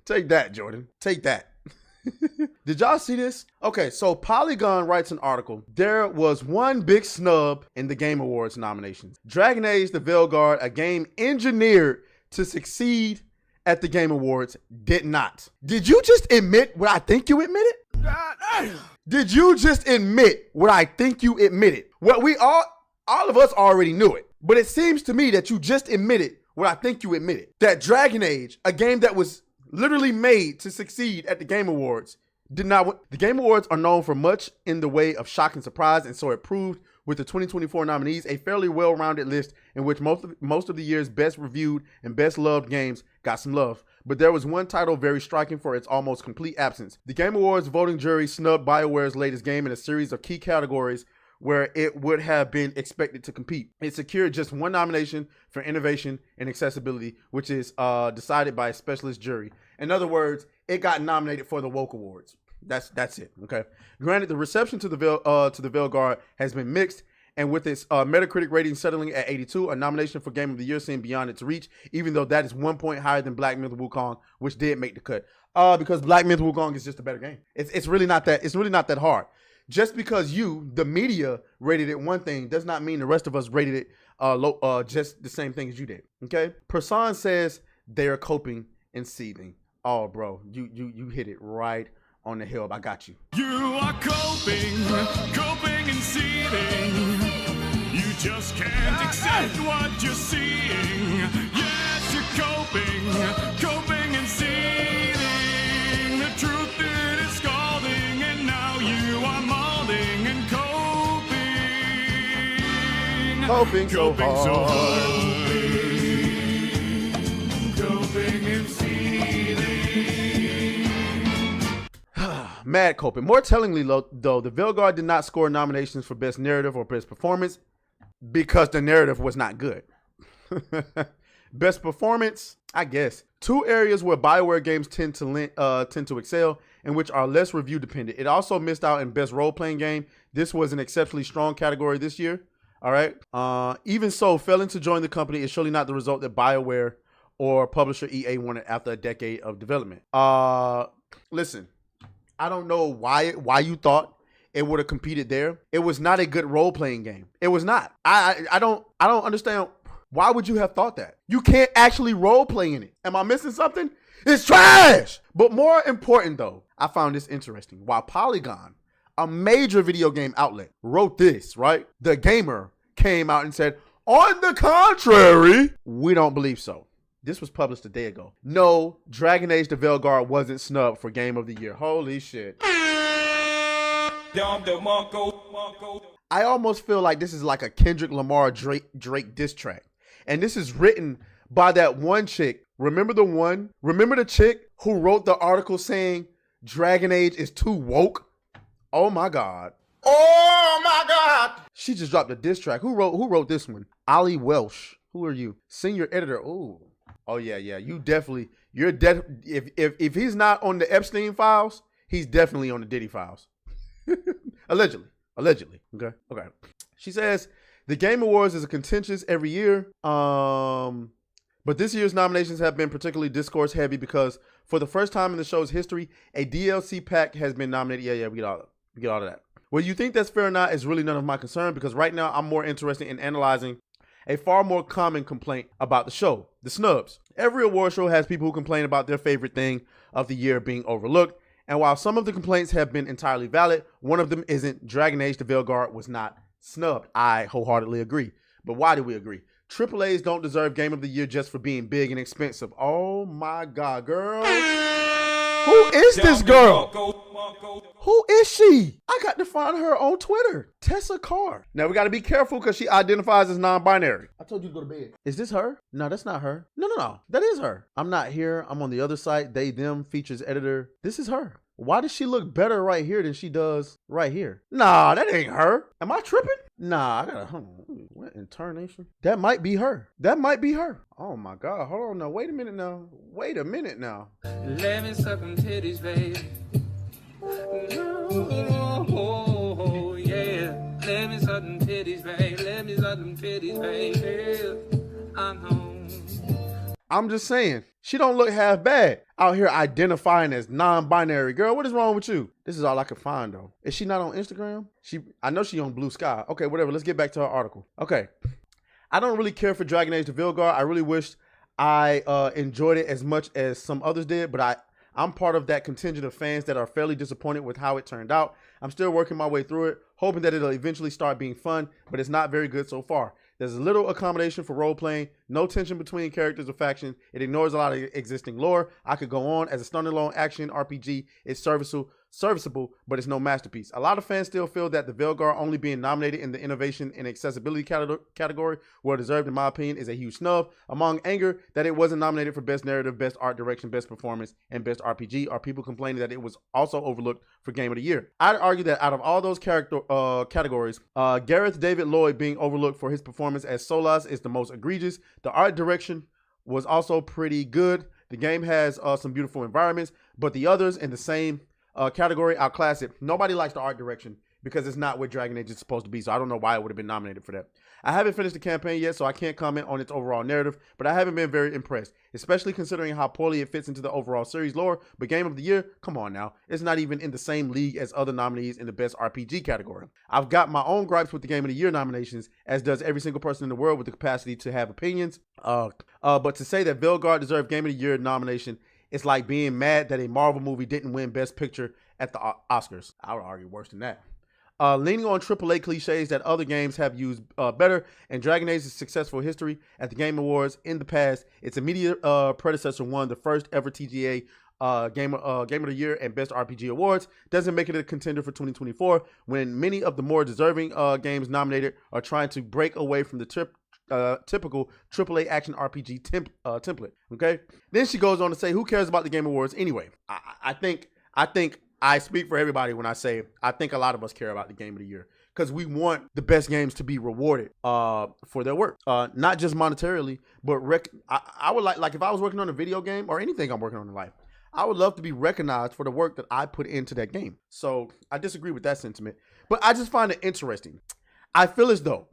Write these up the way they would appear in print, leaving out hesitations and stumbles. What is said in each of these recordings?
Take that, Jordan. Take that. Did y'all see this? Okay, so Polygon writes an article. There was one big snub in the Game Awards nominations. Dragon Age The Veilguard, a game engineered to succeed at the Game Awards, did not. Did you just admit what I think you admitted? Did you just admit what I think you admitted? Well, all of us already knew it, but it seems to me that you just admitted what I think you admitted. That Dragon Age, a game that was literally made to succeed at the Game Awards, did not win. The Game Awards are known for much in the way of shock and surprise, and so it proved with the 2024 nominees a fairly well-rounded list in which most of the year's best reviewed and best loved games got some love. But there was one title very striking for its almost complete absence. The Game Awards voting jury snubbed BioWare's latest game in a series of key categories where it would have been expected to compete. It secured just one nomination for innovation and accessibility, which is decided by a specialist jury. In other words, it got nominated for the Woke Awards. That's it. Okay. Granted, the reception to the Veilguard has been mixed, and with its Metacritic rating settling at 82, a nomination for Game of the Year seemed beyond its reach, even though that is 1 point higher than Black Myth Wukong, which did make the cut. Because Black Myth Wukong is just a better game. It's really not that hard. Just because you, the media, rated it one thing does not mean the rest of us rated it just the same thing as you did. Okay. Person says they are coping and seething. Oh, bro, you hit it right on the hill. I got you. You are coping and seething. You just can't accept what you're seeing. Yes, you're coping and seething. The truth it is scalding, and now you are molding and coping. Coping so hard. Coping and seething. Mad coping. More tellingly, though, the Veilguard did not score nominations for Best Narrative or Best Performance because the narrative was not good. Best Performance, I guess. Two areas where BioWare games tend to excel and which are less review dependent. It also missed out in Best Role-Playing Game. This was an exceptionally strong category this year. All right. Even so, failing to join the company is surely not the result that BioWare or publisher EA wanted after a decade of development. Listen. I don't know why you thought it would have competed there. It was not a good role-playing game. It was not. I don't understand. Why would you have thought that? You can't actually role-play in it. Am I missing something? It's trash! But more important, though, I found this interesting. While Polygon, a major video game outlet, wrote this, right? The Gamer came out and said, on the contrary, we don't believe so. This was published a day ago. No, Dragon Age The Veilguard wasn't snubbed for Game of the Year. Holy shit. I almost feel like this is like a Kendrick Lamar Drake diss track. And this is written by that one chick. Remember the chick who wrote the article saying Dragon Age is too woke? Oh my God. Oh my God. She just dropped a diss track. Who wrote this one? Ollie Welsh. Who are you? Senior editor. Ooh. Oh yeah. If he's not on the Epstein files, he's definitely on the Diddy files. Allegedly. Okay. She says the Game Awards is a contentious every year. But this year's nominations have been particularly discourse heavy because for the first time in the show's history, a DLC pack has been nominated. Yeah, we get all of that. Whether you think that's fair or not is really none of my concern because right now I'm more interested in analyzing a far more common complaint about the show, the snubs. Every award show has people who complain about their favorite thing of the year being overlooked. And while some of the complaints have been entirely valid, one of them isn't. Dragon Age The Veilguard was not snubbed. I wholeheartedly agree. But why do we agree? AAAs don't deserve Game of the Year just for being big and expensive. Oh my God, girl. Who is this girl? Who is she? I got to find her on Twitter. Tessa Carr. Now we got to be careful because she identifies as non-binary. I told you to go to bed. Is this her? No, that's not her. No. That is her. I'm not here. I'm on the other site. They, them, features editor. This is her. Why does she look better right here than she does right here? Nah, that ain't her. Am I tripping? Nah, I gotta, what intonation? That might be her. Oh my God, hold on now. Wait a minute now. Let me suck them titties, baby. Oh, yeah. Let me suck them titties, baby. I know. I'm just saying, she don't look half bad out here identifying as non-binary. Girl, what is wrong with you? This is all I could find though. Is she not on Instagram? I know she on Blue Sky. Okay, whatever. Let's get back to her article. Okay. I don't really care for Dragon Age: The Veilguard. I really wished I enjoyed it as much as some others did, but I'm part of that contingent of fans that are fairly disappointed with how it turned out. I'm still working my way through it, hoping that it'll eventually start being fun, but it's not very good so far. There's little accommodation for role-playing, no tension between characters or factions. It ignores a lot of existing lore. I could go on. As a standalone action RPG, it's serviceable, but it's no masterpiece. A lot of fans still feel that The Veilguard only being nominated in the innovation and accessibility category, well deserved in my opinion, is a huge snub. Among anger that it wasn't nominated for best narrative, best art direction, best performance, and best RPG are people complaining that it was also overlooked for Game of the Year. I'd argue that out of all those categories, Gareth David Lloyd being overlooked for his performance as Solas is the most egregious. The art direction was also pretty good. The game has some beautiful environments, but the others in the same category outclass it. Nobody likes the art direction because it's not what Dragon Age is supposed to be, so I don't know why it would have been nominated for that. I haven't finished the campaign yet, so I can't comment on its overall narrative, but I haven't been very impressed, especially considering how poorly it fits into the overall series lore. But Game of the Year, come on now, it's not even in the same league as other nominees in the best RPG category. I've got my own gripes with the Game of the Year nominations, as does every single person in the world with the capacity to have opinions. But to say that Veilguard deserved Game of the Year nomination, it's like being mad that a Marvel movie didn't win Best Picture at the Oscars. I would argue worse than that. Leaning on AAA cliches that other games have used better, and Dragon Age's successful history at the Game Awards in the past, its immediate predecessor won the first ever TGA Game of the Year and Best RPG awards, doesn't make it a contender for 2024, when many of the more deserving games nominated are trying to break away from the typical AAA action RPG template. Okay. Then she goes on to say, who cares about the Game Awards anyway? I think I speak for everybody when I say I think a lot of us care about the Game of the Year because we want the best games to be rewarded for their work, not just monetarily, but I would like if I was working on a video game or anything I'm working on in life, I would love to be recognized for the work that I put into that game. So I disagree with that sentiment, but I just find it interesting. I feel as though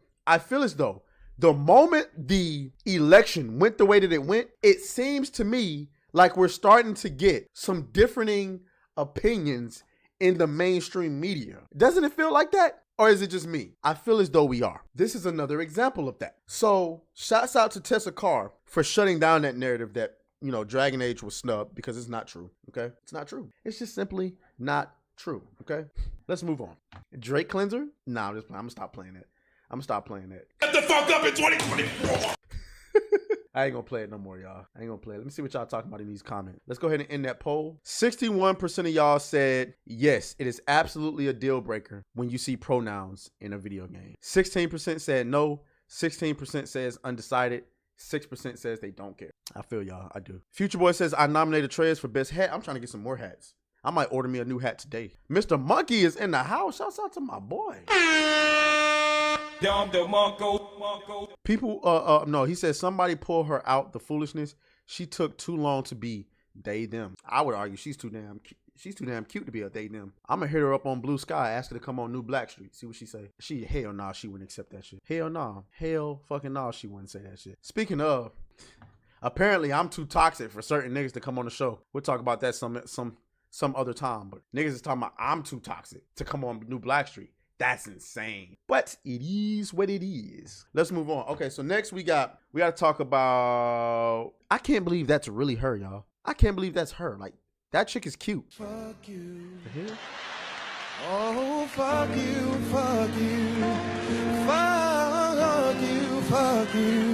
the moment the election went the way that it went, it seems to me like we're starting to get some differing opinions in the mainstream media. Doesn't it feel like that? Or is it just me? I feel as though we are. This is another example of that. So shouts out to Tessa Carr for shutting down that narrative that, you know, Dragon Age was snubbed because it's not true. Okay. It's not true. It's just simply not true. Okay. Let's move on. Drake Cleanser? Nah, I'm gonna stop playing that. Get the fuck up in 2024. I ain't gonna play it no more, y'all. I ain't gonna play it. Let me see what y'all talking about in these comments. Let's go ahead and end that poll. 61% of y'all said, yes, it is absolutely a deal breaker when you see pronouns in a video game. 16% said no. 16% says undecided. 6% says they don't care. I feel y'all. I do. Future Boy says, I nominated Treyas for best hat. I'm trying to get some more hats. I might order me a new hat today. Mr. Monkey is in the house. Shouts out to my boy. People, no, he says somebody pull her out the foolishness. She took too long to be they, them. I would argue she's too damn cute to be a they, them. I'm gonna hit her up on Blue Sky, ask her to come on New Blackstreet. See what she say. Hell nah, she wouldn't accept that shit. Hell nah. Hell fucking nah, she wouldn't say that shit. Speaking of, apparently I'm too toxic for certain niggas to come on the show. We'll talk about that some other time. But niggas is talking about I'm too toxic to come on New Blackstreet. That's insane. But it is what it is. Let's move on. Okay, so next we got to talk about, I can't believe that's really her, y'all. I can't believe that's her. Like, that chick is cute. Fuck you. The hell? Oh, fuck you, fuck you. Fuck you, fuck you.